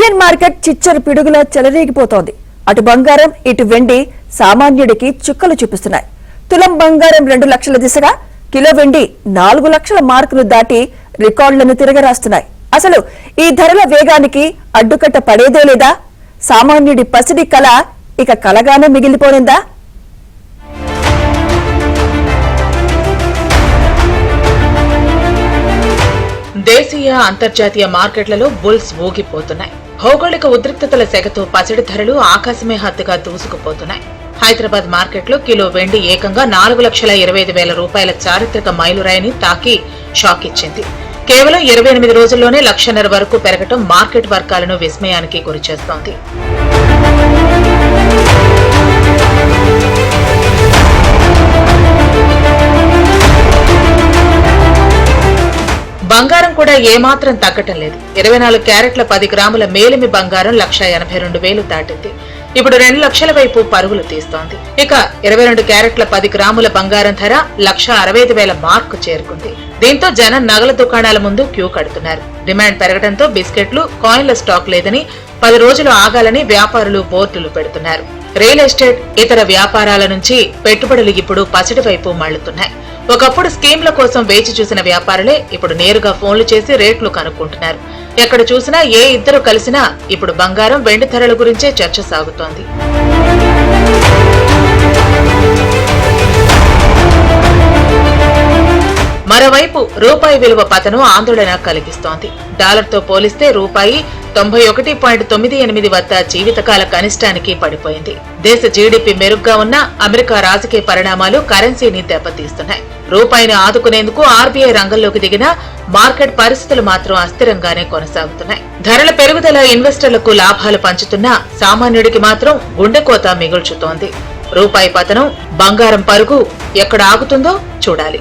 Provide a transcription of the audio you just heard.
Indian market చిచ్చర పిడుగులా చెలరేగిపోతోంది. అటు బంగారం ఇటు వెండి సామాన్యుడికి చుక్కలు చూపిస్తున్నాయి. తులం బంగారం 2 లక్షల దిశగా, కిలో వెండి 4 లక్షల మార్కులు దాటి రికార్డులను తిరగరాస్తున్నాయి. అసలు ఈ ధరల వేగానికి అడ్డుకట్ట పడేదే లేదా? సామాన్యుడి పసిడి కళ ఇక కలగానే మిగిలిపోనుందా? దేశీయ అంతర్జాతీయ మార్కెట్లలో బుల్స్ ఊగిపోతున్నాయి. భౌగోళిక ఉద్రిక్తతల సెగతో పసిడి ధరలు ఆకాశమే హద్దుగా దూసుకుపోతున్నాయి. హైదరాబాద్ మార్కెట్లో కిలో వెండి ఏకంగా 4,25,000 రూపాయల చారిత్రక మైలురాయిని తాకి షాక్ ఇచ్చింది. కేవలం 28 రోజుల్లోనే 1,50,000 వరకు పెరగటం మార్కెట్ వర్గాలను విస్మయానికి గురిచేస్తోంది. బంగారం కూడా ఏమాత్రం తగ్గటం లేదు. 24 క్యారెట్ల 10 గ్రాముల మేలిమి బంగారం 1,82,000 దాటింది. ఇప్పుడు 2 లక్షల వైపు పరుగులు తీస్తోంది. ఇక 22 క్యారెట్ల 10 గ్రాముల బంగారం ధర 1,65,000 మార్కు చేరుకుంది. దీంతో జనం నగల దుకాణాల ముందు క్యూ కడుతున్నారు. డిమాండ్ పెరగడంతో బిస్కెట్లు, కాయిన్ల స్టాక్ లేదని 10 రోజులు ఆగాలని వ్యాపారులు బోర్డులు పెడుతున్నారు. రియల్ ఎస్టేట్, ఇతర వ్యాపారాల నుంచి పెట్టుబడులు ఇప్పుడు పసిడి వైపు మళ్లుతున్నాయి. ఒకప్పుడు స్కీమ్ల కోసం వేచి చూసిన వ్యాపారులే ఇప్పుడు నేరుగా ఫోన్లు చేసి రేట్లు కనుక్కుంటున్నారు. ఎక్కడ చూసినా ఏ ఇద్దరు కలిసినా ఇప్పుడు బంగారం, వెండి ధరల గురించే చర్చ సాగుతోంది. మరోవైపు రూపాయి విలువ పతనం ఆందోళన కలిగిస్తోంది. డాలర్తో పోలిస్తే రూపాయి 91.98 వద్ద జీవితకాల కనిష్టానికి పడిపోయింది. దేశ జీడీపీ మెరుగ్గా ఉన్న అమెరికా రాజకీయ పరిణామాలు కరెన్సీని దెబ్బతీస్తున్నాయి. రూపాయిని ఆదుకునేందుకు ఆర్బీఐ రంగంలోకి దిగినా మార్కెట్ పరిస్థితులు మాత్రం అస్థిరంగానే కొనసాగుతున్నాయి. ధరల పెరుగుదల ఇన్వెస్టర్లకు లాభాలు పంచుతున్నా సామాన్యుడికి మాత్రం గుండెకోత మిగుల్చుతోంది. రూపాయి పతనం, బంగారం పరుగు ఎక్కడ ఆగుతుందో చూడాలి.